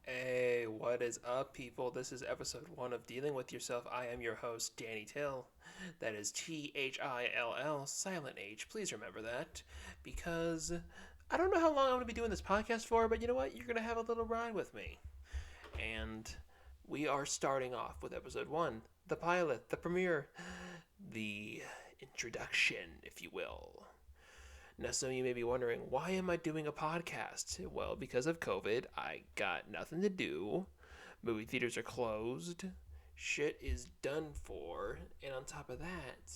Hey, what is up, people? This is episode 1 of Dealing with Yourself. I am your host, Danny Till. That is Thill, silent H. Please remember that. Because I don't know how long I'm going to be doing this podcast for, but you know what? You're going to have a little ride with me. And we are starting off with episode 1, the pilot, the premiere, the introduction, if you will. Now, some of you may be wondering, why am I doing a podcast? Well, because of COVID, I got nothing to do. Movie theaters are closed. Shit is done for. And on top of that,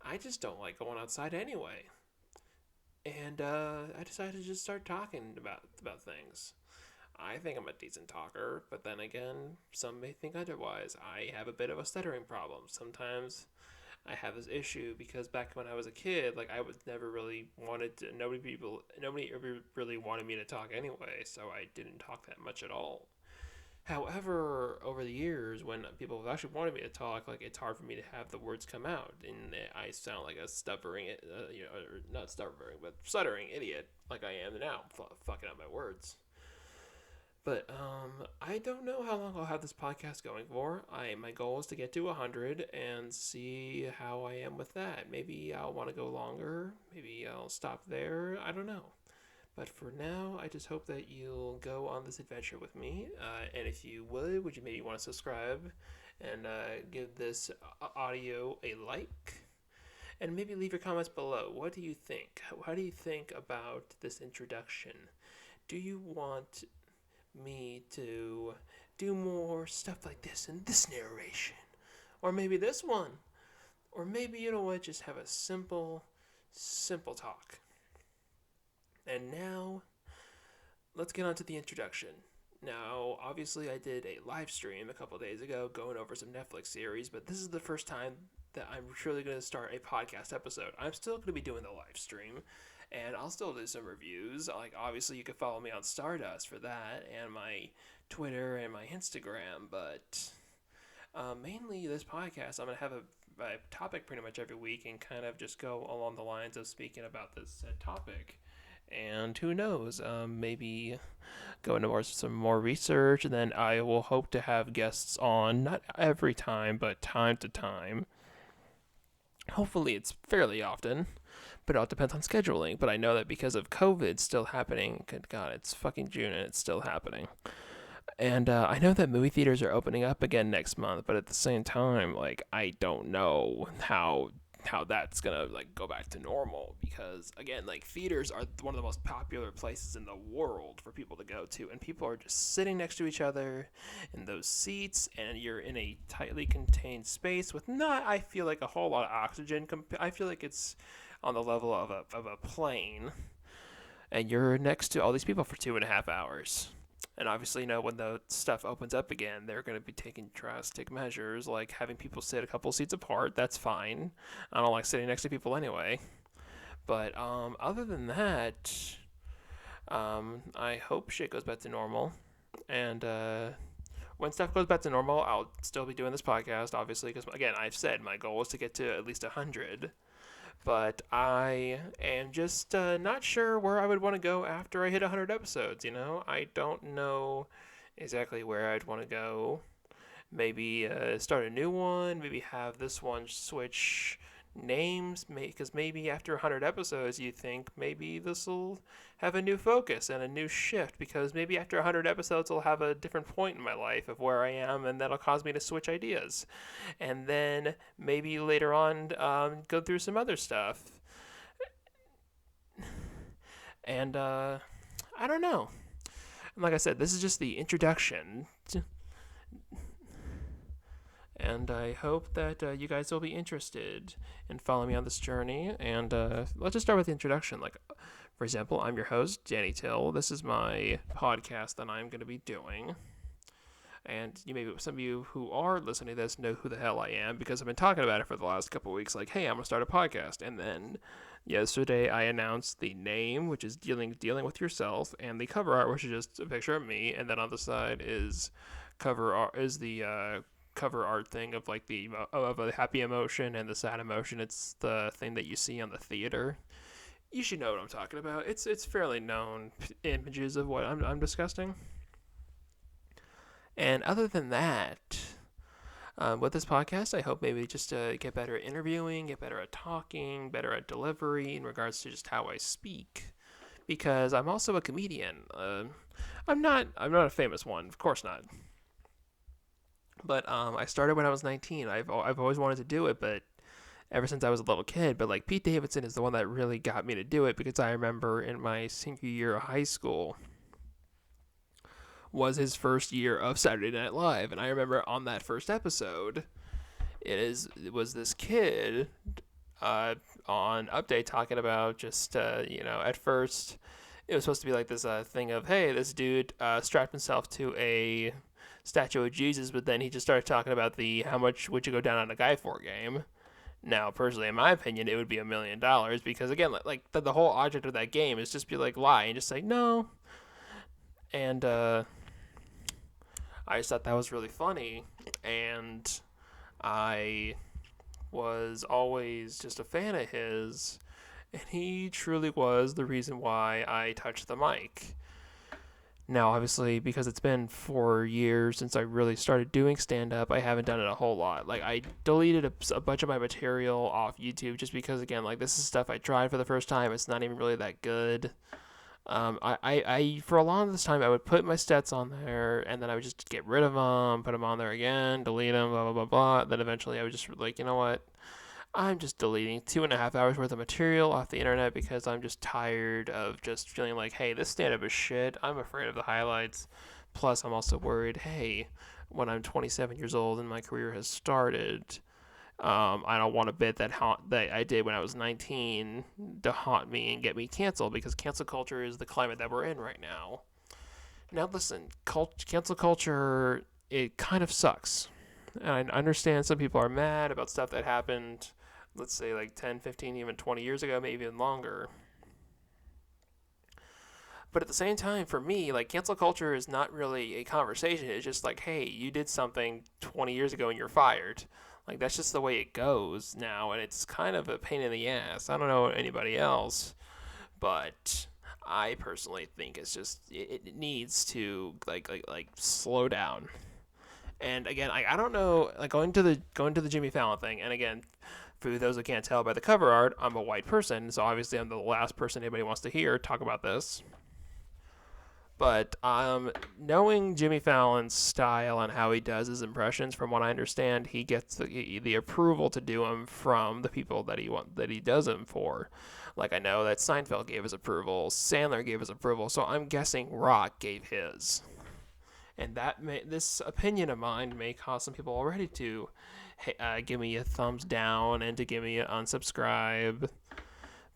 I just don't like going outside anyway. And I decided to just start talking about things. I think I'm a decent talker, but then again, some may think otherwise. I have a bit of a stuttering problem. Sometimes I have this issue because back when I was a kid, like I was never really wanted to. Nobody ever really wanted me to talk anyway, so I didn't talk that much at all. However, over the years, when people have actually wanted me to talk, like it's hard for me to have the words come out, and I sound like a stuttering, or not stuttering, but stuttering idiot, like I am now, fucking up my words. But I don't know how long I'll have this podcast going for. My goal is to get to 100 and see how I am with that. Maybe I'll want to go longer. Maybe I'll stop there. I don't know. But for now, I just hope that you'll go on this adventure with me. And if you would you maybe want to subscribe and give this audio a like? And maybe leave your comments below. What do you think? How do you think about this introduction? Do you want me to do more stuff like this in this narration? Or maybe this one? Or maybe, you know what, just have a simple talk. And now, let's get on to the introduction. Now, obviously, I did a live stream a couple days ago going over some Netflix series, but this is the first time that I'm truly going to start a podcast episode. I'm still going to be doing the live stream, and I'll still do some reviews. Like, obviously, you can follow me on Stardust for that, and my Twitter and my Instagram, but mainly this podcast, I'm going to have a topic pretty much every week and kind of just go along the lines of speaking about this topic. And who knows, maybe go into some more research, and then I will hope to have guests on, not every time, but time to time. Hopefully, it's fairly often, but it all depends on scheduling. But I know that because of COVID still happening, good God, it's fucking June and it's still happening. And I know that movie theaters are opening up again next month, but at the same time, like I don't know how that's gonna like go back to normal because again, like theaters are one of the most popular places in the world for people to go to, and people are just sitting next to each other in those seats, and you're in a tightly contained space with not, I feel like, a whole lot of oxygen. I feel like it's on the level of a plane, and you're next to all these people for 2.5 hours. And obviously, when the stuff opens up again, they're going to be taking drastic measures, like having people sit a couple seats apart. That's fine. I don't like sitting next to people anyway. But other than that, I hope shit goes back to normal. And when stuff goes back to normal, I'll still be doing this podcast, obviously, because, again, I've said my goal is to get to at least 100. But I am just not sure where I would want to go after I hit 100 episodes. I don't know exactly where I'd want to go. Maybe start a new one. Maybe have this one switch names. Because maybe after 100 episodes, you think maybe this will have a new focus and a new shift. Because maybe after 100 episodes, I'll have a different point in my life of where I am, and that'll cause me to switch ideas. And then maybe later on, go through some other stuff. And I don't know. And like I said, this is just the introduction. And I hope that you guys will be interested in following me on this journey. And let's just start with the introduction. Like, for example, I'm your host, Danny Till. This is my podcast that I'm going to be doing. And some of you who are listening to this know who the hell I am because I've been talking about it for the last couple of weeks. Like, hey, I'm gonna start a podcast, and then yesterday I announced the name, which is dealing with yourself, and the cover art, which is just a picture of me, and then on the side is the cover art thing of like of a happy emotion and the sad emotion. It's the thing that you see on the theater. You should know what I'm talking about. It's fairly known images of what I'm discussing. And other than that, with this podcast, I hope maybe just get better at interviewing, get better at talking, better at delivery in regards to just how I speak. Because I'm also a comedian. I'm not a famous one, of course not. But I started when I was 19. I've always wanted to do it, but ever since I was a little kid. But like Pete Davidson is the one that really got me to do it because I remember in my senior year of high school was his first year of Saturday Night Live, and I remember on that first episode, it was this kid on Update talking about just at first it was supposed to be like this thing of, hey, this dude strapped himself to a statue of Jesus, but then he just started talking about the how much would you go down on a guy for game. Now, personally, in my opinion, it would be $1 million because again, like the whole object of that game is just be like lie and just say no, and I just thought that was really funny, and I was always just a fan of his, and he truly was the reason why I touched the mic. Now, obviously, because it's been 4 years since I really started doing stand-up, I haven't done it a whole lot. Like, I deleted a bunch of my material off YouTube just because, again, like, this is stuff I tried for the first time. It's not even really that good. I for a long this time, I would put my stats on there, and then I would just get rid of them, put them on there again, delete them, blah, blah, blah, blah. Then eventually I would just like, you know what? I'm just deleting 2.5 hours worth of material off the internet because I'm just tired of just feeling like, hey, this stand-up is shit. I'm afraid of the highlights. Plus, I'm also worried, hey, when I'm 27 years old and my career has started, I don't want a bit that I did when I was 19 to haunt me and get me canceled because cancel culture is the climate that we're in right now. Now, listen, cancel culture, it kind of sucks. And I understand some people are mad about stuff that happened, let's say like 10, 15, even 20 years ago, maybe even longer. But at the same time, for me, like cancel culture is not really a conversation. It's just like, hey, you did something 20 years ago and you're fired. Like that's just the way it goes now, and it's kind of a pain in the ass. I don't know anybody else, but I personally think it's just it needs to like slow down. And again, I don't know, like going to the Jimmy Fallon thing, and again, for those who can't tell by the cover art, I'm a white person, so obviously I'm the last person anybody wants to hear talk about this. But knowing Jimmy Fallon's style and how he does his impressions, from what I understand, he gets the approval to do them from the people that he does them for. Like I know that Seinfeld gave his approval, Sandler gave his approval, so I'm guessing Rock gave his. And this opinion of mine may cause some people already to give me a thumbs down and to give me an unsubscribe.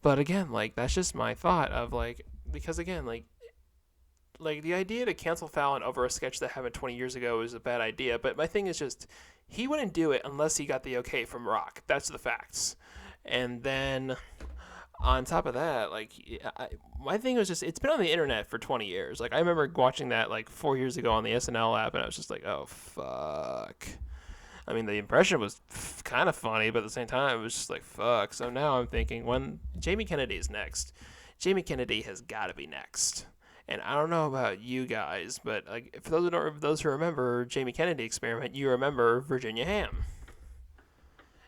But again, like that's just my thought of like because again like the idea to cancel Fallon over a sketch that happened 20 years ago is a bad idea. But my thing is just he wouldn't do it unless he got the okay from Rock. That's the facts. And then on top of that, like my thing was just it's been on the internet for 20 years. Like I remember watching that like 4 years ago on the SNL app, and I was just like, oh fuck. I mean, the impression was kind of funny, but at the same time, it was just like fuck. So now I'm thinking when Jamie Kennedy is next, Jamie Kennedy has got to be next. And I don't know about you guys, but like for those who remember Jamie Kennedy experiment, you remember Virginia Ham.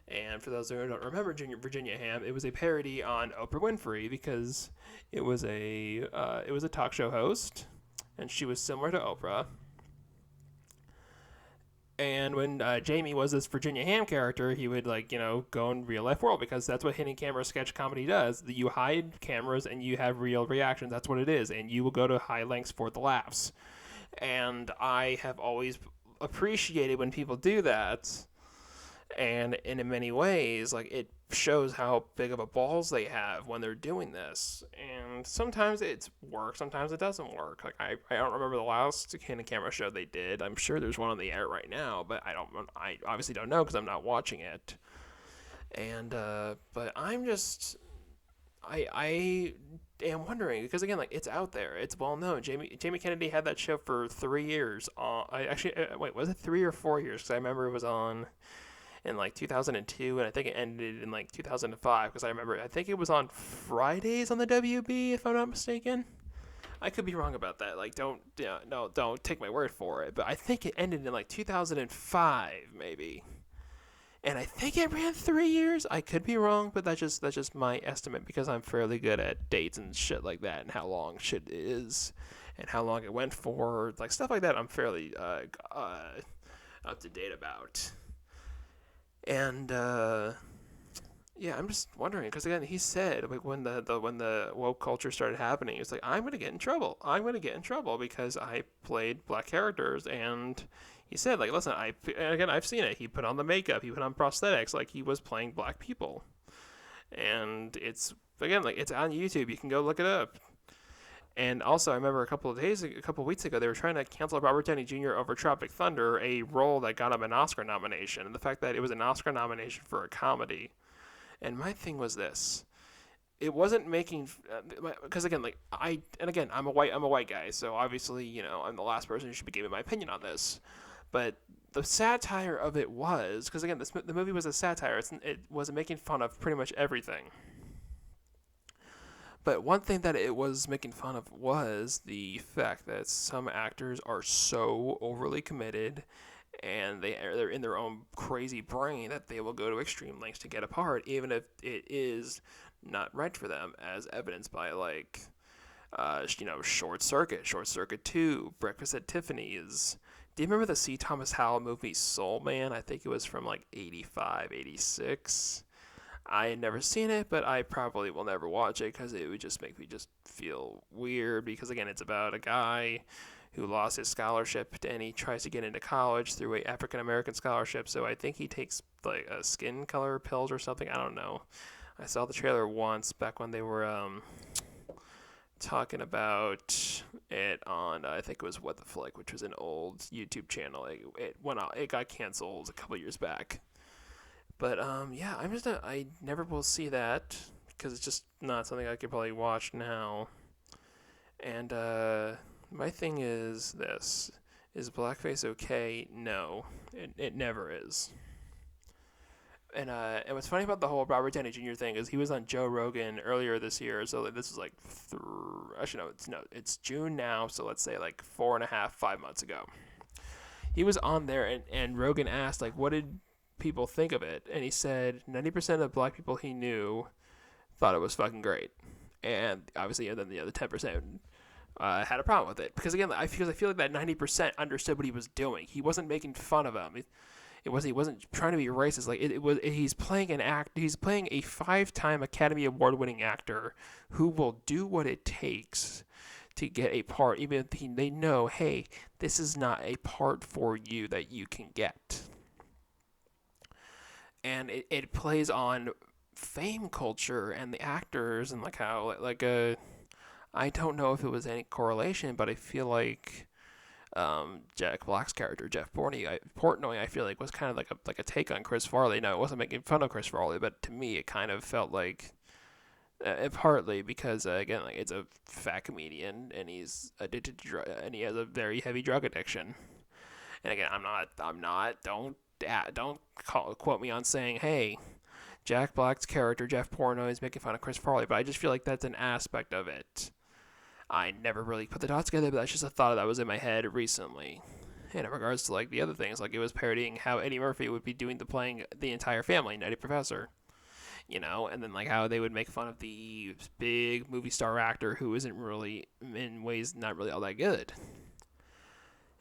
And for those who don't remember Virginia Ham, it was a parody on Oprah Winfrey because it was a talk show host, and she was similar to Oprah. And when Jamie was this Virginia Ham character, he would go in real life world because that's what hidden camera sketch comedy does. You hide cameras and you have real reactions. That's what it is, and you will go to high lengths for the laughs. And I have always appreciated when people do that. And in many ways, like it shows how big of a balls they have when they're doing this. And sometimes it works, sometimes it doesn't work. Like I don't remember the last hidden camera show they did. I'm sure there's one on the air right now, but I obviously don't know because I'm not watching it. And but I'm just I am wondering because again, like it's out there, it's well known. Jamie Kennedy had that show for 3 years. Wait, was it 3 or 4 years? Because I remember it was on in like 2002, and I think it ended in like 2005 because I think it was on Fridays on the WB, if I'm not mistaken. I could be wrong about that. Like, don't take my word for it. But I think it ended in like 2005, maybe. And I think it ran 3 years. I could be wrong, but that's just my estimate because I'm fairly good at dates and shit like that and how long shit is and how long it went for, like stuff like that. I'm fairly up to date about. And yeah, I'm just wondering because again, he said like when the woke culture started happening, it's like I'm gonna get in trouble. I'm gonna get in trouble because I played black characters, and he said like, listen, I've seen it. He put on the makeup, he put on prosthetics, like he was playing black people, and it's again like it's on YouTube. You can go look it up. And also, I remember a couple of weeks ago, they were trying to cancel Robert Downey Jr. over Tropic Thunder, a role that got him an Oscar nomination, and the fact that it was an Oscar nomination for a comedy. And my thing was this: it wasn't making because again, like I'm a white guy, so obviously I'm the last person who should be giving my opinion on this. But the satire of it was because again, the movie was a satire. It was making fun of pretty much everything. But one thing that it was making fun of was the fact that some actors are so overly committed and they're in their own crazy brain that they will go to extreme lengths to get a part, even if it is not right for them, as evidenced by Short Circuit 2, Breakfast at Tiffany's. Do you remember the C. Thomas Howell movie Soul Man? I think it was from like 85, 86. I had never seen it, but I probably will never watch it because it would just make me just feel weird because, again, it's about a guy who lost his scholarship and he tries to get into college through a African-American scholarship, so I think he takes like a skin color pills or something. I don't know. I saw the trailer once back when they were talking about it on, I think it was What the Flick, which was an old YouTube channel. It went out. It got canceled a couple years back. But yeah, I never will see that because it's just not something I could probably watch now. And my thing is this: is blackface okay? No, it never is. And what's funny about the whole Robert Downey Jr. thing is he was on Joe Rogan earlier this year. So this is like actually it's June now. So let's say like 4.5, 5 months ago. He was on there and Rogan asked like, what did people think of it, and he said 90% of black people he knew thought it was fucking great, and obviously, and then the other 10% had a problem with it because again, I feel like that 90% understood what he was doing. He wasn't making fun of him. He wasn't trying to be racist. Like he's playing an act. He's playing a 5-time Academy Award winning actor who will do what it takes to get a part, even if they know, hey, this is not a part for you that you can get. And it plays on fame culture and the actors and like how I don't know if it was any correlation, but I feel like Jack Black's character Jeff Portnoy I feel like was kind of like a take on Chris Farley. Now it wasn't making fun of Chris Farley, but to me it kind of felt like partly because again like it's a fat comedian and he's addicted to and he has a very heavy drug addiction. And again, don't quote me on saying, hey, Jack Black's character, Jeff Portnoy, is making fun of Chris Farley, but I just feel like that's an aspect of it. I never really put the dots together, but that's just a thought that was in my head recently. And in regards to like the other things, like it was parodying how Eddie Murphy would be playing the entire family, Nutty Professor. And then like how they would make fun of the big movie star actor who isn't really, in ways, not really all that good.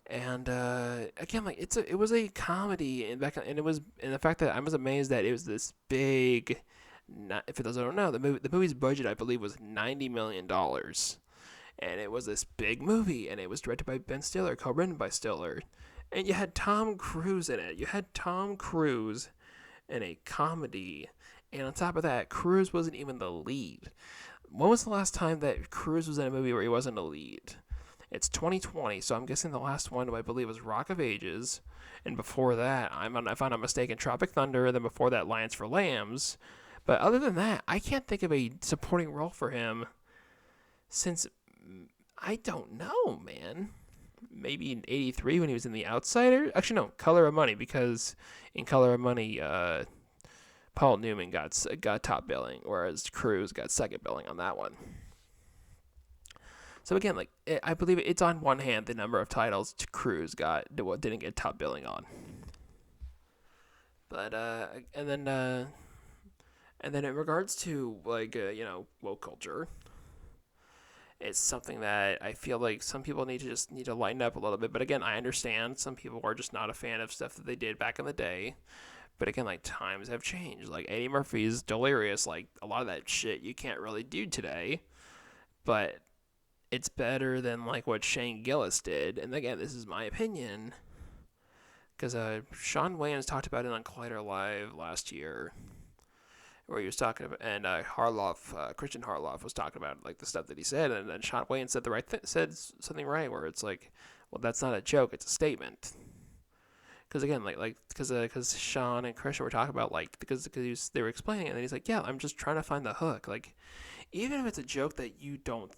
And again, like it was a comedy, and it was, and the fact that I was amazed that it was this big. If for those who don't know, the movie's budget I believe was $90 million, and it was this big movie, and it was directed by Ben Stiller, co-written by Stiller, and you had Tom Cruise in it. You had Tom Cruise in a comedy, and on top of that, Cruise wasn't even the lead. When was the last time that Cruise was in a movie where he wasn't a lead? It's 2020, so I'm guessing the last one I believe was Rock of Ages, and before that, if I'm not mistaken, Tropic Thunder, and then before that, Lions for Lambs. But other than that, I can't think of a supporting role for him since, I don't know, man. Maybe in '83 when he was in The Outsider? Actually, no, Color of Money, because in Color of Money, Paul Newman got top billing, whereas Cruise got second billing on that one. So again, like I believe it's on one hand the number of titles Cruz didn't get top billing on, but and then in regards to like woke culture, it's something that I feel like some people need to lighten up a little bit. But again, I understand some people are just not a fan of stuff that they did back in the day. But again, like times have changed. Like Eddie Murphy's Delirious, like a lot of that shit you can't really do today. But it's better than like what Shane Gillis did. And again, this is my opinion, because Sean Wayans talked about it on Collider Live last year, where he was talking about, and Christian Harloff was talking about like the stuff that he said, and then Sean Wayans said said something right, where it's like, well, that's not a joke, it's a statement. Because again, because Sean and Christian were talking about like because they were explaining it, and he's like, yeah, I'm just trying to find the hook. Like, even if it's a joke that you don't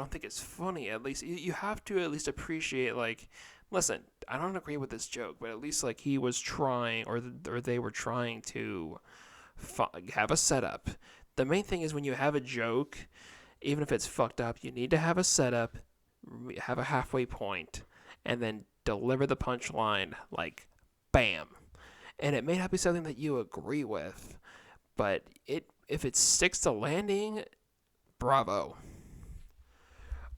think it's funny, at least you have to at least appreciate, like, listen, I don't agree with this joke, but at least like he was trying, or they were trying to have a setup. The main thing is when you have a joke, even if it's fucked up, you need to have a setup, have a halfway point, and then deliver the punchline like bam. And it may not be something that you agree with, but if it sticks to landing, bravo.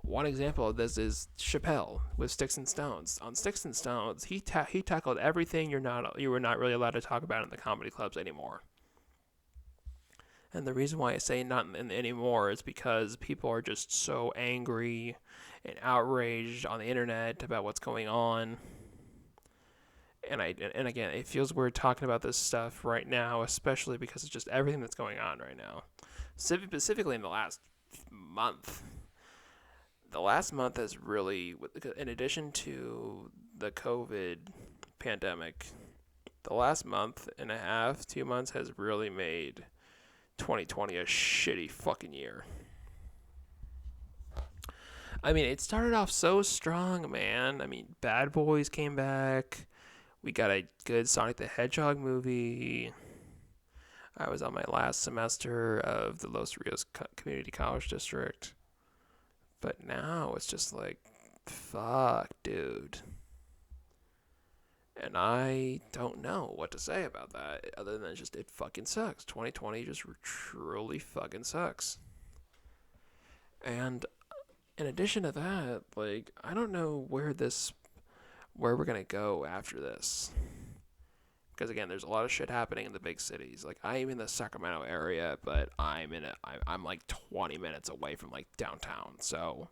One example of this is Chappelle with Sticks and Stones. On Sticks and Stones, he tackled everything you were not really allowed to talk about in the comedy clubs anymore. And the reason why I say not anymore is because people are just so angry and outraged on the internet about what's going on. And again, it feels weird talking about this stuff right now, especially because it's just everything that's going on right now. Specifically in the last month. The last month has really, in addition to the COVID pandemic, the last month and a half, 2 months has really made 2020 a shitty fucking year. I mean, it started off so strong, man. I mean, Bad Boys came back. We got a good Sonic the Hedgehog movie. I was on my last semester of the Los Rios Community College District. But now it's just like, fuck, dude. And I don't know what to say about that, other than just it fucking sucks. 2020 just truly fucking sucks. And in addition to that, like, I don't know where we're gonna go after this. Because again, there's a lot of shit happening in the big cities. Like, I'm in the Sacramento area, but I'm like 20 minutes away from like downtown. So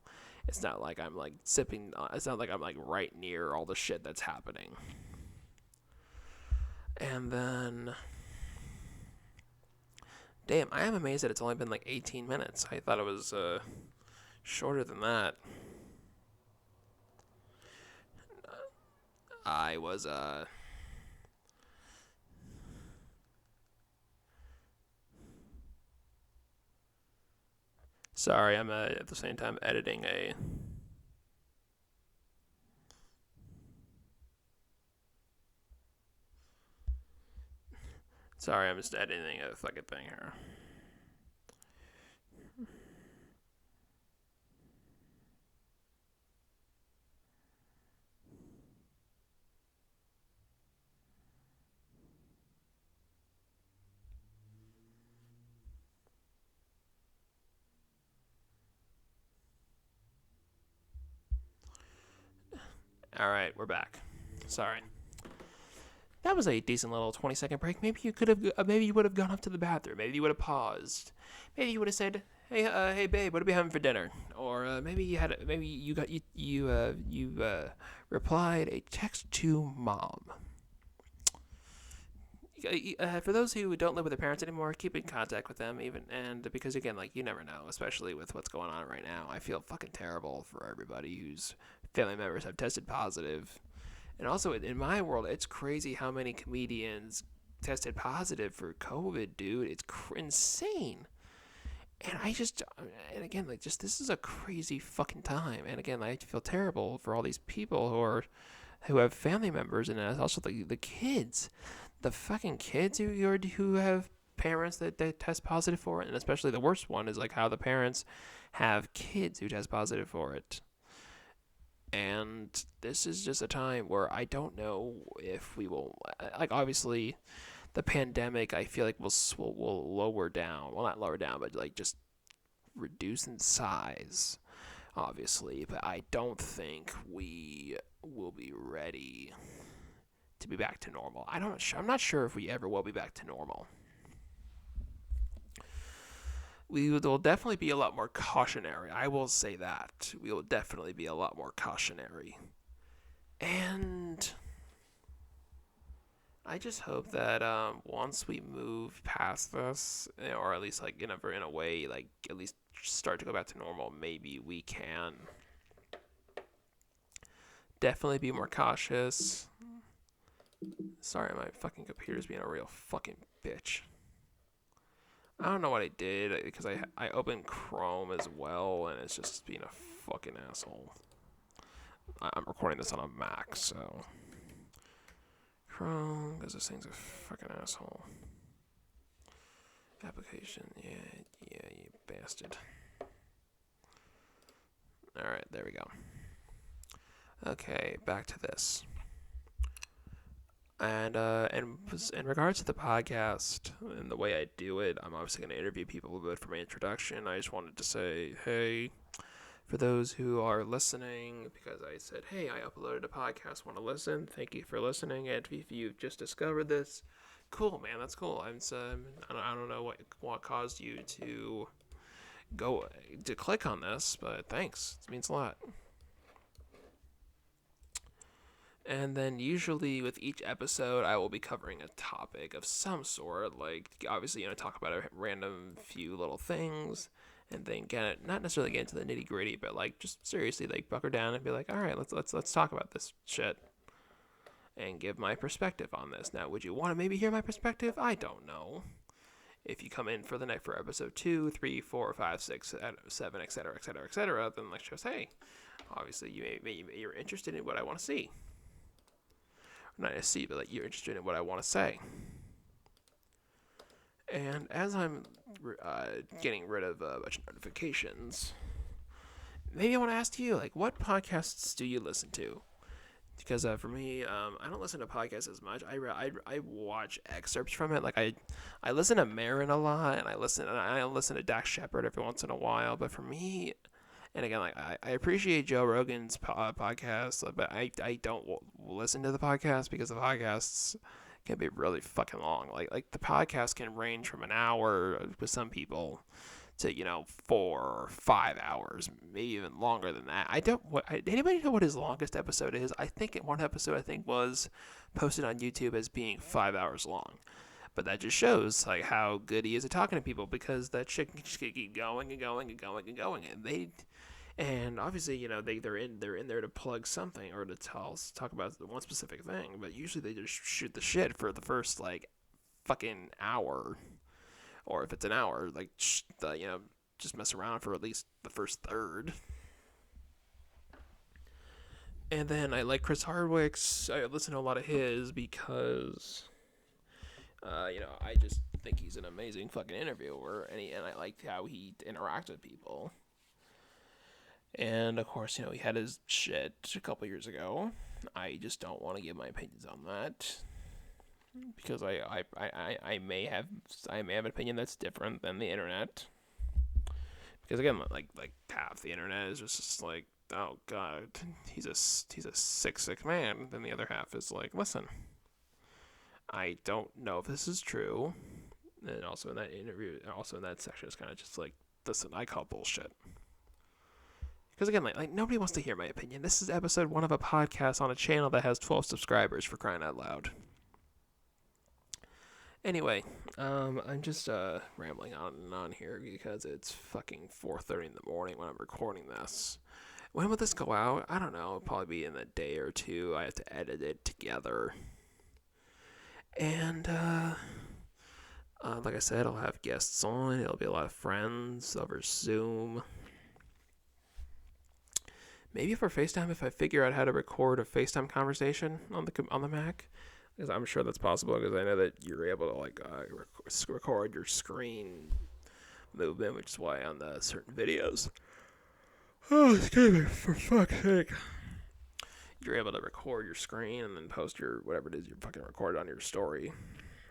it's not like I'm like it's not like I'm like right near all the shit that's happening. And then, damn, I am amazed that it's only been like 18 minutes. I thought it was shorter than that. I was sorry, I'm at the same time editing a sorry, I'm just editing a fucking thing here. All right, we're back. Sorry. That was a decent little 20-second break. Maybe you would have gone up to the bathroom. Maybe you would have paused. Maybe you would have said, "Hey, babe, what are we having for dinner?" Or maybe you replied a text to mom. For those who don't live with their parents anymore, keep in contact with them, because again, like, you never know, especially with what's going on right now. I feel fucking terrible for everybody whose family members have tested positive. And also, in my world, it's crazy how many comedians tested positive for COVID, dude. It's insane. And again, like, just this is a crazy fucking time. And again, I feel terrible for all these people who have family members, and also the kids, the fucking kids who have parents that test positive for it, and especially the worst one is like how the parents have kids who test positive for it. And this is just a time where I don't know if we will, like, obviously the pandemic I feel like will lower down, well, not lower down, but like just reduce in size, obviously, but I don't think we will be ready to be back to normal. I'm not sure if we ever will be back to normal. We will definitely be a lot more cautionary. I will say that. We will definitely be a lot more cautionary. And I just hope that once we move past this, or at least like in a way, like at least start to go back to normal, maybe we can definitely be more cautious. Sorry, my fucking computer's being a real fucking bitch. I don't know what I did because I opened Chrome as well, and it's just being a fucking asshole. I'm recording this on a Mac, so Chrome, because this thing's a fucking asshole. Application, yeah, you bastard. All right, there we go. Okay, back to this. And in regards to the podcast and the way I do it, I'm obviously going to interview people, but for my introduction, I just wanted to say, hey, for those who are listening, because I said, hey, I uploaded a podcast, want to listen? Thank you for listening. And if you've just discovered this, cool, man, that's cool. I don't know what caused you to click on this, but thanks. It means a lot. And then usually with each episode, I will be covering a topic of some sort, like obviously, talk about a random few little things, and then not necessarily get into the nitty gritty, but like just seriously like buckle down and be like, all right, let's talk about this shit, and give my perspective on this. Now, would you want to maybe hear my perspective? I don't know. If you come in for the night for episode 2, 3, 4, 5, 6, 7, etc., then like just hey, obviously you're interested in what I want to see. Not to see, but like you're interested in what I want to say. And as I'm getting rid of a bunch of notifications, maybe I want to ask you, like, what podcasts do you listen to? Because for me, I don't listen to podcasts as much. I watch excerpts from it. Like I listen to Marin a lot, and I listen to Dax Shepard every once in a while. But for me, and again, like I appreciate Joe Rogan's podcast, but I don't listen to the podcast because the podcasts can be really fucking long. Like the podcast can range from an hour with some people to 4 or 5 hours, maybe even longer than that. Anybody know what his longest episode is? I think one episode was posted on YouTube as being 5 hours long. But that just shows like how good he is at talking to people, because that shit can just keep going and going and going and going, and obviously they're in there to plug something or to talk about one specific thing, but usually they just shoot the shit for the first like fucking hour, or if it's an hour, like just mess around for at least the first third. And then I like Chris Hardwick's. I listen to a lot of his because I just think he's an amazing fucking interviewer, and I like how he interacts with people. And of course, he had his shit a couple years ago. I just don't want to give my opinions on that, because I may have an opinion that's different than the internet. Because again, like half the internet is just like, oh god, he's a sick man. Then the other half is like, listen, I don't know if this is true. And also in that interview, also in that section, it's kind of just like, listen, I call bullshit. Because again, like nobody wants to hear my opinion. This is episode 1 of a podcast on a channel that has 12 subscribers, for crying out loud. Anyway, I'm just rambling on and on here because it's fucking 4:30 in the morning when I'm recording this. When will this go out? I don't know. It'll probably be in a day or two. I have to edit it together. And like I said, I'll have guests on. It'll be a lot of friends over Zoom. Maybe for FaceTime, if I figure out how to record a FaceTime conversation on the Mac, Because I'm sure that's possible, because I know that you're able to like record your screen movement, which is why on the certain videos, oh, excuse me, for fuck's sake, you're able to record your screen and then post your whatever it is you fucking recorded on your story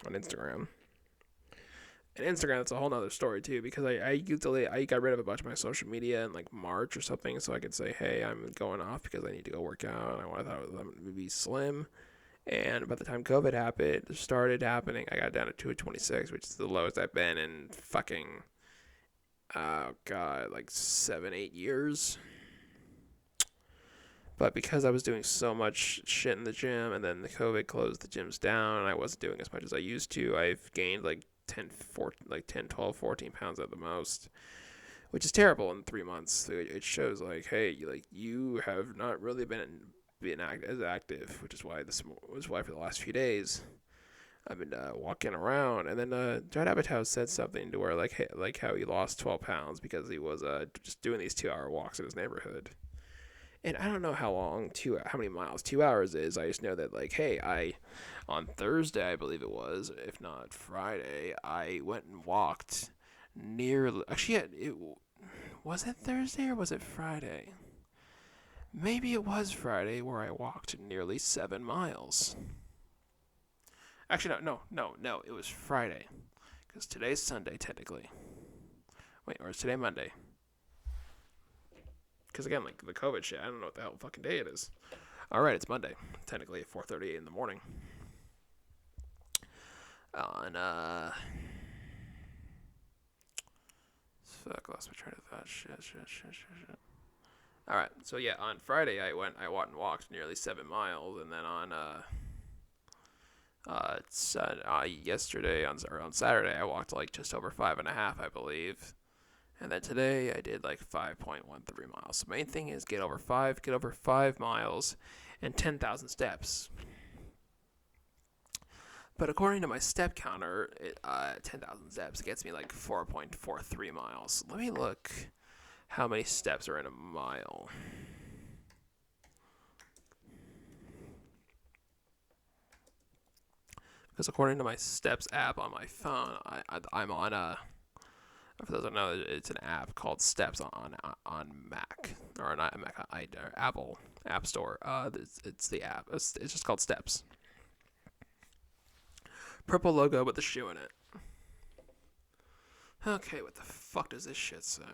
on Instagram. And Instagram, that's a whole nother story too, because I got rid of a bunch of my social media in like March or something, so I could say, hey, I'm going off because I need to go work out, and I thought it would be slim. And by the time COVID started happening, I got down to 226, which is the lowest I've been in fucking, oh god, like 7-8 years. But because I was doing so much shit in the gym, and then the COVID closed the gyms down, and I wasn't doing as much as I used to, I've gained like 10, 12, 14 pounds at the most, which is terrible in 3 months. It shows like, hey, you have not really been as active, which is why for the last few days I've been walking around. And then Judd Apatow said something to where like how he lost 12 pounds because he was just doing these 2-hour walks in his neighborhood. And I don't know how many miles 2 hours is. I just know that like, hey, on Thursday, I believe it was, if not Friday, I went and walked was it Thursday or was it Friday? Maybe it was Friday, where I walked nearly 7 miles. Actually, no, it was Friday. Because today's Sunday, technically. Wait, or is today Monday? Because again, like the COVID shit, I don't know what the hell fucking day it is. Alright, it's Monday. Technically at 4:38 in the morning. Fuck, lost my train of thought. Shit. Alright, so yeah, on Friday I went and walked nearly 7 miles, and then on yesterday, on Saturday, I walked like just over 5.5, I believe. And then today I did like 5.13 miles. The main thing is get over 5 miles and 10,000 steps. But according to my step counter, 10,000 steps gets me like 4.43 miles. Let me look how many steps are in a mile. Because according to my Steps app on my phone, I'm on for those who don't know, it's an app called Steps on Mac, or not Mac, Apple App Store. It's the app. It's just called Steps. Purple logo with the shoe in it. Okay, what the fuck does this shit say?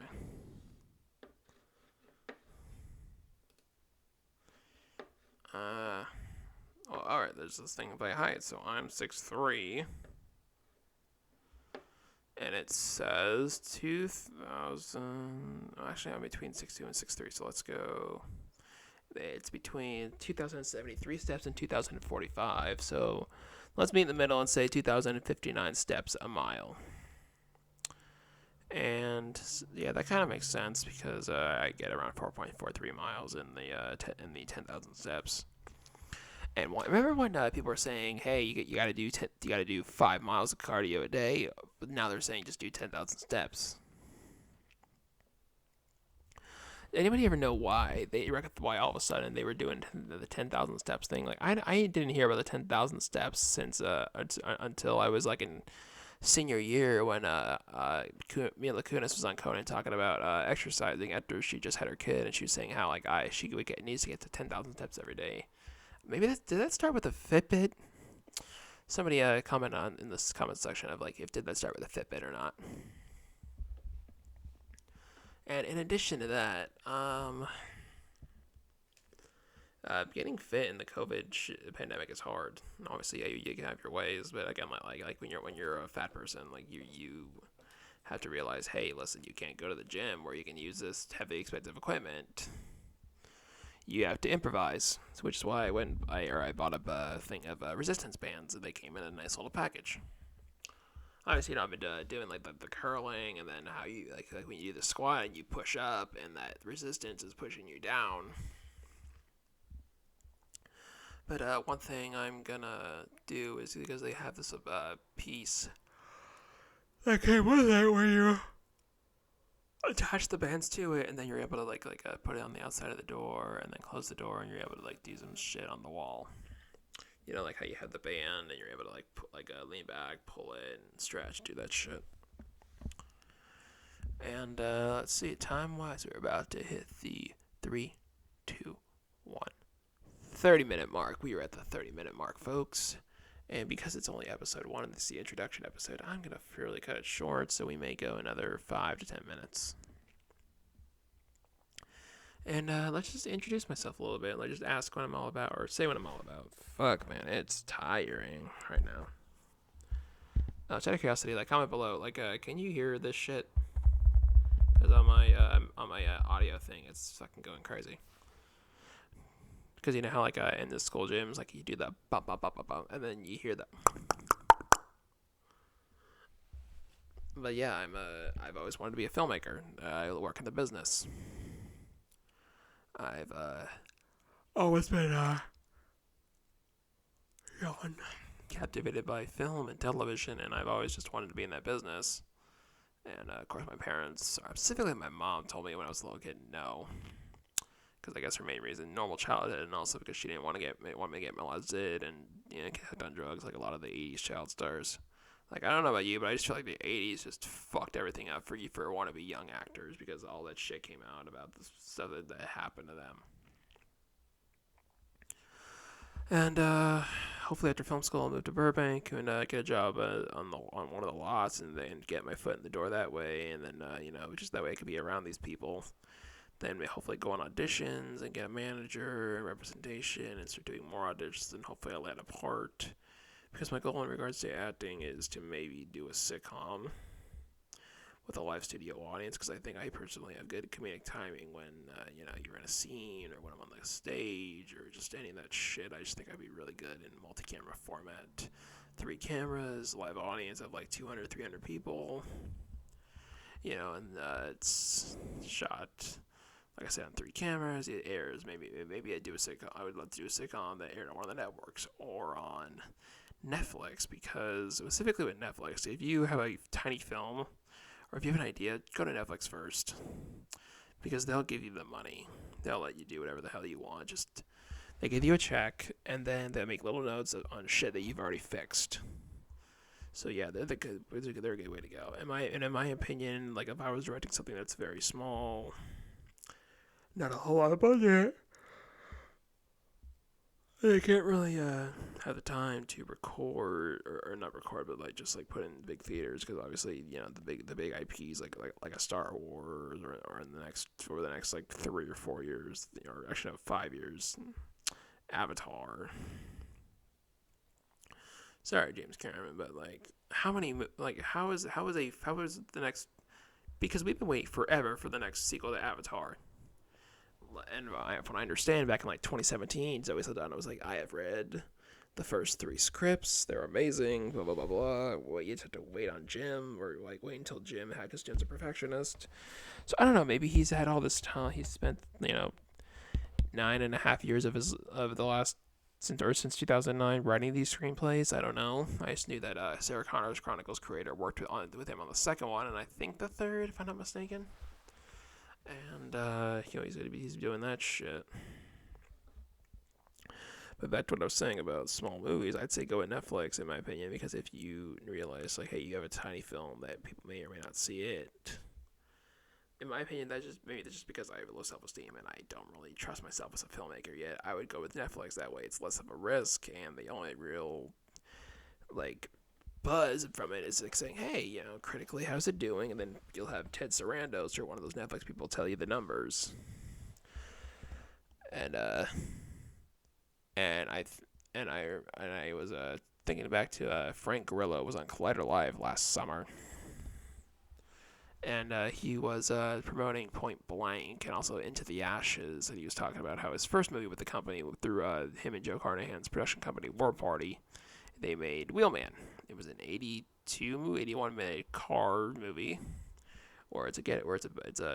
Well, alright, there's this thing by height. So I'm 6'3". And it says 2,000. Actually, I'm between 6'2" and 6'3", so let's go. It's between 2,073 steps and 2,045. So let's meet in the middle and say 2,059 steps a mile. And yeah, that kind of makes sense because I get around 4.43 miles in the 10,000 steps. And remember when people were saying, "Hey, you got to do 5 miles of cardio a day"? But now they're saying just do 10,000 steps. Anybody ever know why all of a sudden they were doing the 10,000 steps thing? Like I didn't hear about the 10,000 steps since until I was like in senior year when Mila Kunis was on Conan talking about exercising after she just had her kid, and she was saying how like she needs to get to 10,000 steps every day. Maybe did that start with a Fitbit? Somebody comment on in this comment section of like did that start with a Fitbit or not. And in addition to that, getting fit in the COVID pandemic is hard. Obviously, yeah, you can have your ways, but again, like when you're a fat person, like you have to realize, hey, listen, you can't go to the gym where you can use this heavy, expensive equipment. You have to improvise, which is why I bought a thing of resistance bands, and they came in a nice little package. Obviously, I've been doing like the curling, and then how you like when you do the squat and you push up, and that resistance is pushing you down. But one thing I'm gonna do is because they have this piece that came with it where you attach the bands to it, and then you're able to put it on the outside of the door, and then close the door, and you're able to do some shit on the wall. You know, like how you have the band and you're able to like put, like lean back, pull it, and stretch, do that shit. And let's see, time wise, we're about to hit the 3, 2, 1, 30-minute mark. We are at the 30-minute mark, folks. And because it's only episode 1 and this is the introduction episode, I'm going to fairly cut it short, so we may go another 5 to 10 minutes. And let's just introduce myself a little bit. Let's just ask what I'm all about, or say what I'm all about. Fuck, man, it's tiring right now. Out of curiosity, like, comment below. Like, can you hear this shit? Because on my audio thing, it's fucking going crazy. Because you know how, like, in the school gyms, like, you do that bump, bump, bump, bump, bump, and then you hear that. But yeah, I've always wanted to be a filmmaker. I work in the business. I've always been captivated by film and television, and I've always just wanted to be in that business. And of course, my parents, specifically my mom, told me when I was a little kid no, because I guess her main reason, normal childhood, and also because she didn't want me to get molested and get hooked on drugs like a lot of the '80s child stars. Like, I don't know about you, but I just feel like the '80s just fucked everything up for wannabe young actors, because all that shit came out about the stuff that happened to them. And hopefully after film school I'll move to Burbank and get a job on one of the lots and then get my foot in the door that way, and then just that way I could be around these people. Then hopefully go on auditions and get a manager and representation and start doing more auditions, and hopefully I'll land a part. Because my goal in regards to acting is to maybe do a sitcom with a live studio audience, because I think I personally have good comedic timing when, you're in a scene or when I'm on the stage or just any of that shit. I just think I'd be really good in multi-camera format. 3 cameras, live audience of like 200, 300 people. And it's shot, like I said, on 3 cameras. It airs, maybe I do a sitcom. I would love to do a sitcom that aired on one of the networks or on Netflix, because specifically with Netflix, if you have a tiny film or if you have an idea, go to Netflix first, because they'll give you the money. They'll let you do whatever the hell you want. Just they give you a check, and then they make little notes on shit that you've already fixed. So yeah, they're a good way to go. In my opinion, like if I was directing something that's very small, not a whole lot of budget, they can't really have the time to record or not record, but like just like put in big theaters, because obviously the big IPs like a Star Wars or in the next like 3 or 4 years, or actually no, 5 years, Avatar. Sorry, James Cameron, but like how is the next? Because we've been waiting forever for the next sequel to Avatar. And from what I understand, back in like 2017, Zoe Saldana was like, I have read the first 3 scripts. They're amazing, blah, blah, blah, blah. Well, you just have to wait on Jim, or like wait until Jim had, because Jim's a perfectionist. So I don't know, maybe he's had all this time. He's spent, 9.5 years of the last, since 2009 writing these screenplays. I don't know. I just knew that Sarah Connor's Chronicles creator worked with him on the second one, and I think the third, if I'm not mistaken. And he's doing that shit. But back to what I was saying about small movies, I'd say go with Netflix in my opinion, because if you realize like, hey, you have a tiny film that people may or may not see it. In my opinion, that's just because I have low self-esteem and I don't really trust myself as a filmmaker yet. I would go with Netflix that way. It's less of a risk, and the only real like buzz from it is like saying, hey, critically, how's it doing? And then you'll have Ted Sarandos or one of those Netflix people tell you the numbers. And I was thinking back to Frank Grillo was on Collider Live last summer, and he was promoting Point Blank and also Into the Ashes, and he was talking about how his first movie with the company, through him and Joe Carnahan's production company War Party, they made Wheelman. It was an 81 minute car movie, where it's a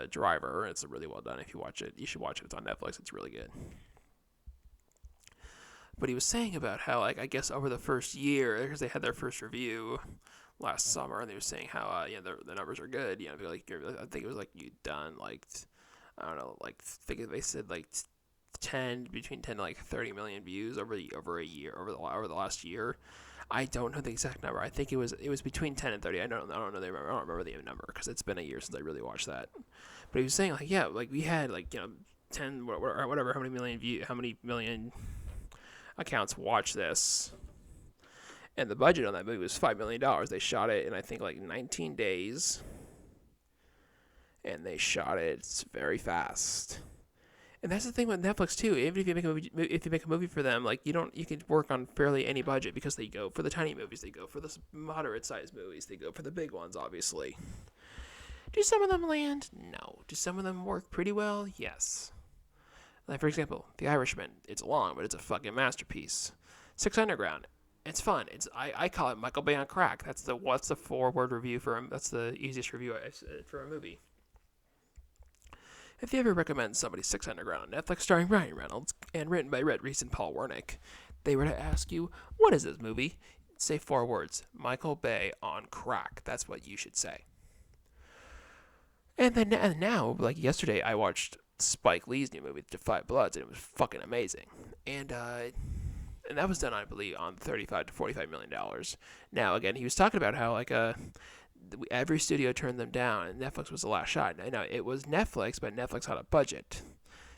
driver. It's really well done. If you watch it, you should watch it. It's on Netflix. It's really good. But he was saying about how, like, I guess over the first year, because they had their first review last summer, and they were saying how the numbers are good. I think it was like you'd done like, I don't know, like they said like between 10 to like 30 million views over the last year. I don't know the exact number. I think it was between 10 and 30. I don't know. I don't remember the number because it's been a year since I really watched that. But he was saying like, yeah, like we had like 10 or whatever, how many million accounts watch this. And the budget on that movie was $5 million. They shot it in, I think, like 19 days. And they shot it very fast. And that's the thing with Netflix, too. Even if you make a movie for them, like, you can work on fairly any budget because they go for the tiny movies. They go for the moderate-sized movies. They go for the big ones, obviously. Do some of them land? No. Do some of them work pretty well? Yes. Like, for example, The Irishman. It's long, but it's a fucking masterpiece. Six Underground. It's fun. I call it Michael Bay on crack. That's the 4-word review that's the easiest review for a movie. If you ever recommend somebody Six Underground on Netflix starring Ryan Reynolds and written by Rhett Reese and Paul Wernick, they were to ask you, what is this movie? Say 4 words. Michael Bay on crack. That's what you should say. And now, like yesterday, I watched Spike Lee's new movie, Defy Bloods, and it was fucking amazing. And that was done, I believe, on $35 to $45 million. Now, again, he was talking about how, like, every studio turned them down, and Netflix was the last shot. I know it was Netflix, but Netflix had a budget.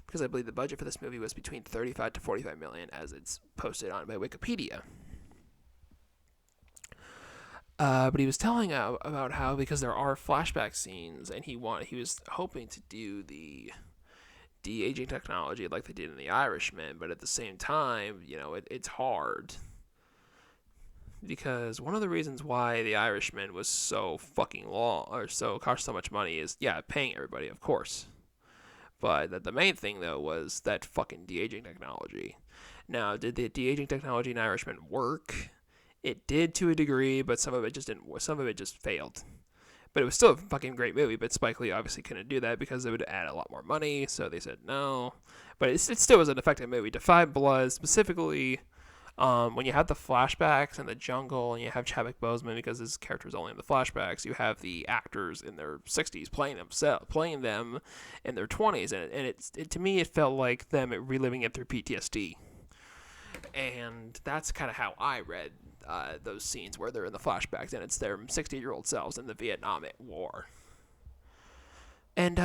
Because I believe the budget for this movie was between $35 to $45 million, as it's posted on by Wikipedia. But he was telling about how, because there are flashback scenes, and he was hoping to do the de-aging technology like they did in The Irishman, but at the same time, it's hard. Because one of the reasons why The Irishman was so fucking long, or cost so much money, is, paying everybody, of course. But the main thing, though, was that fucking de-aging technology. Now, did the de-aging technology in Irishman work? It did to a degree, but some of it just didn't. Some of it just failed. But it was still a fucking great movie, but Spike Lee obviously couldn't do that because it would add a lot more money, so they said no. But it still was an effective movie. Defy Blood, specifically, when you have the flashbacks and the jungle, and you have Chadwick Boseman, because his character is only in the flashbacks, you have the actors in their 60s playing them in their 20s, and to me, it felt like them reliving it through PTSD. And that's kind of how I read those scenes where they're in the flashbacks, and it's their 60-year-old selves in the Vietnam War. And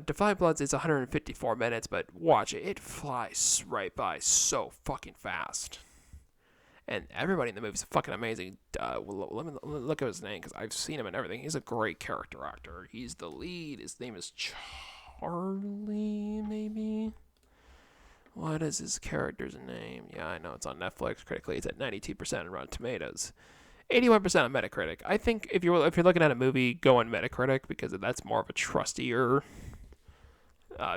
Defy Bloods is 154 minutes, but watch it. It flies right by so fucking fast. And everybody in the movie is fucking amazing. Let me look at his name, because I've seen him in everything. He's a great character actor. He's the lead. His name is Charlie, maybe? What is his character's name? Yeah, I know it's on Netflix. Critically, it's at 92% on Rotten Tomatoes, 81% on Metacritic. I think if you're looking at a movie, go on Metacritic, because that's more of a trustier.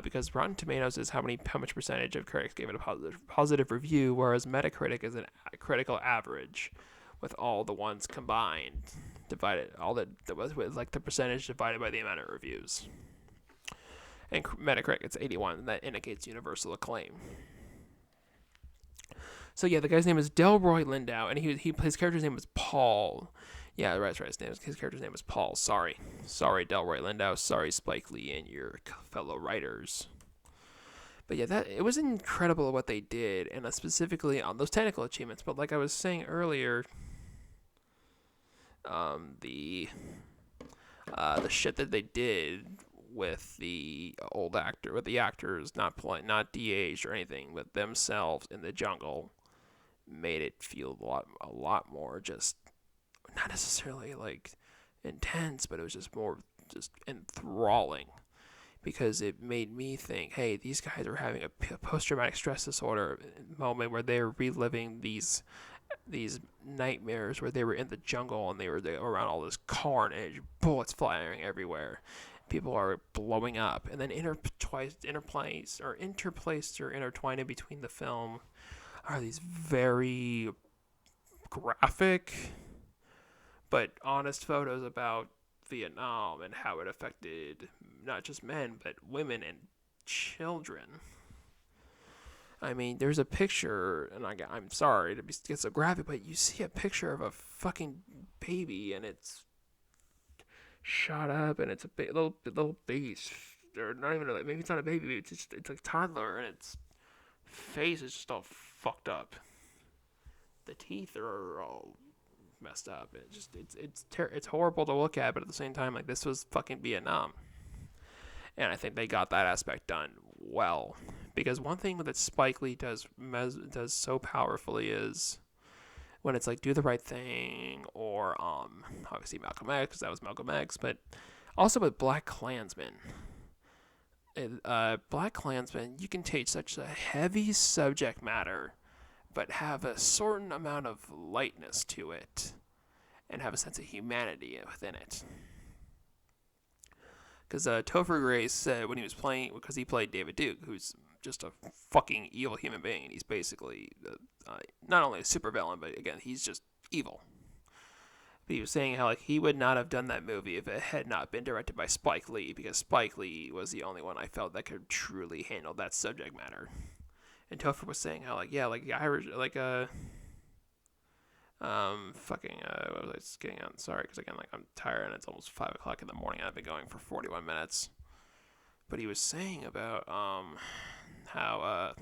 Because Rotten Tomatoes is how much percentage of critics gave it a positive review, whereas Metacritic is a critical average with all the ones combined, divided with like the percentage divided by the amount of reviews. And Metacritic, it's 81, and that indicates universal acclaim. So yeah, the guy's name is Delroy Lindo, and his character's name was Paul. Yeah, right. His character's name was Paul. Sorry, Delroy Lindo. Sorry, Spike Lee and your fellow writers. But yeah, it was incredible what they did, and specifically on those technical achievements. But like I was saying earlier, the shit that they did with the actors not de-aged or anything, but themselves in the jungle, made it feel a lot more just not necessarily like intense, but it was just more just enthralling, because it made me think, hey, these guys are having a post-traumatic stress disorder moment where they're reliving these nightmares where they were in the jungle and they were around all this carnage, bullets flying everywhere, people are blowing up, and then interplaced or intertwined in between the film are these very graphic but honest photos about Vietnam and how it affected not just men but women and children. I mean, there's a picture, and I'm sorry to get so graphic, but you see a picture of a fucking baby, and it's shot up, and it's a little baby's or not even like maybe it's not a baby, it's like toddler, and its face is just all fucked up. The teeth are all messed up. It's horrible to look at, but at the same time, like, this was fucking Vietnam, and I think they got that aspect done well. Because one thing that Spike Lee does so powerfully is when it's like Do the Right Thing, or obviously Malcolm X, that was Malcolm X, but also with Black Klansman. Black Klansman, you can take such a heavy subject matter, but have a certain amount of lightness to it, and have a sense of humanity within it. Because Topher Grace said when he was playing, because he played David Duke, who's just a fucking evil human being. He's basically not only a supervillain, but again, he's just evil. But he was saying how like he would not have done that movie if it had not been directed by Spike Lee, because Spike Lee was the only one I felt that could truly handle that subject matter. And Topher was saying how like Irish what was I just getting on? Sorry, because again, like, I'm tired and it's almost 5 o'clock in the morning. I've been going for 41 minutes. But he was saying about how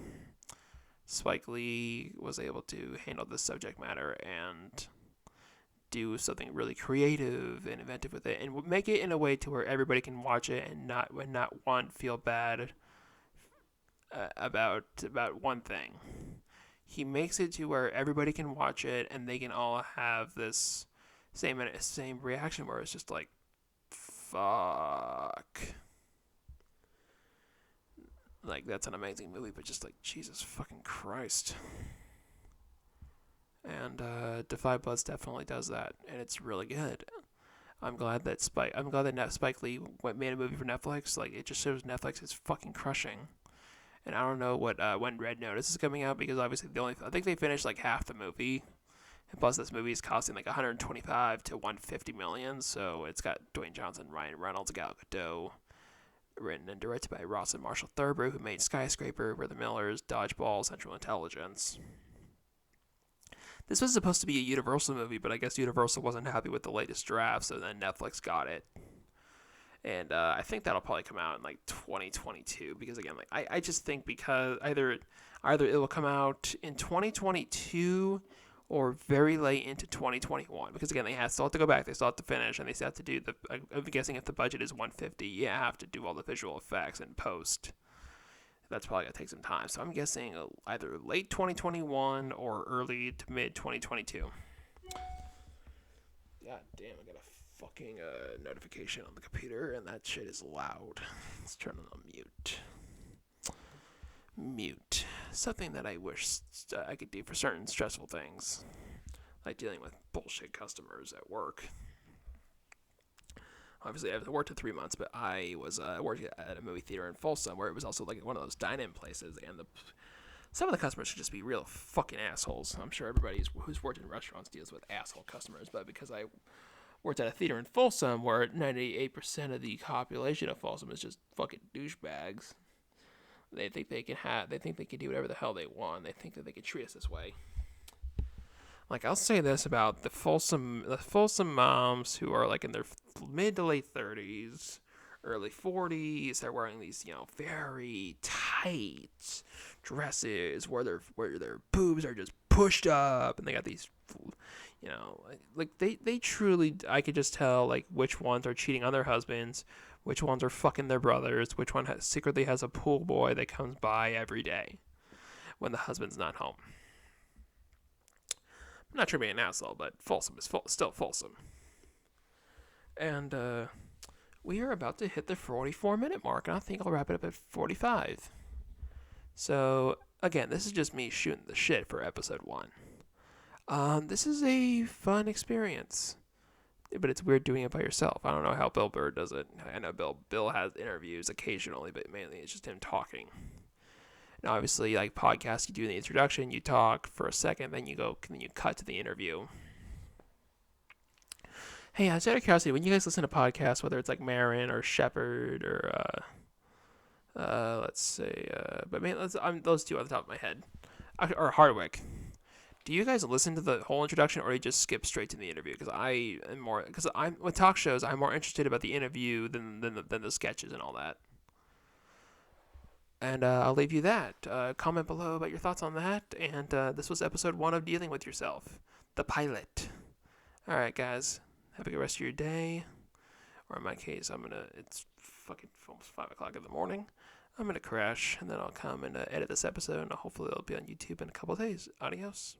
Spike Lee was able to handle this subject matter and do something really creative and inventive with it, and make it in a way to where everybody can watch it and not feel bad about one thing. He makes it to where everybody can watch it and they can all have this same reaction where it's just like, fuck. Like, that's an amazing movie, but just like, Jesus fucking Christ. And Defy Bloods definitely does that, and it's really good. I'm glad that Spike Lee made a movie for Netflix. Like, it just shows Netflix is fucking crushing. And I don't know when Red Notice is coming out, because obviously I think they finished like half the movie. And plus, this movie is costing like 125 to 150 million. So it's got Dwayne Johnson, Ryan Reynolds, Gal Gadot, written and directed by Ross and Marshall Thurber, who made Skyscraper, We're the Millers, Dodgeball, Central Intelligence. This was supposed to be a Universal movie, but I guess Universal wasn't happy with the latest draft, so then Netflix got it. And I think that'll probably come out in like 2022, because again, like I just think because either it will come out in 2022 or very late into 2021, because again, they still have to go back, they still have to finish, and they still have to do I'm guessing if the budget is 150, you have to do all the visual effects and post. That's probably gonna take some time, so I'm guessing either late 2021 or early to mid 2022. God damn, I got a fucking notification on the computer, and that shit is loud. Let's turn it on mute. Something that I wish I could do for certain stressful things, like dealing with bullshit customers at work. Obviously, I've worked for 3 months, but I was working at a movie theater in Folsom, where it was also like one of those dine-in places, and some of the customers should just be real fucking assholes. I'm sure everybody who's worked in restaurants deals with asshole customers, but because I worked at a theater in Folsom where 98% of the population of Folsom is just fucking douchebags, they think they can do whatever the hell they want. They think that they can treat us this way. Like, I'll say this about the Folsom moms who are like in their mid to late 30s, early 40s. They're wearing these, very tight dresses where their boobs are just pushed up, and they got these, like they truly, I could just tell like which ones are cheating on their husbands, which ones are fucking their brothers, which one secretly has a pool boy that comes by every day when the husband's not home. I'm not trying to be an asshole, but Folsom is still Folsom. And we are about to hit the 44-minute mark, and I think I'll wrap it up at 45. So, again, this is just me shooting the shit for episode 1. This is a fun experience, but it's weird doing it by yourself. I don't know how Bill Burr does it. I know Bill has interviews occasionally, but mainly it's just him talking. Now, obviously, like podcasts, you do the introduction, you talk for a second, then you cut to the interview. Hey, just out of curiosity, when you guys listen to podcasts, whether it's like Marin or Shepard or let's say, those two on the top of my head, or Hardwick, do you guys listen to the whole introduction, or do you just skip straight to the interview? Because I'm with talk shows, I'm more interested about the interview than the sketches and all that. And I'll leave you that. Comment below about your thoughts on that. And this was episode 1 of Dealing with Yourself, the pilot. All right, guys. Have a good rest of your day. Or in my case, it's fucking almost 5 o'clock in the morning. I'm going to crash, and then I'll come and edit this episode, and hopefully it'll be on YouTube in a couple of days. Adios.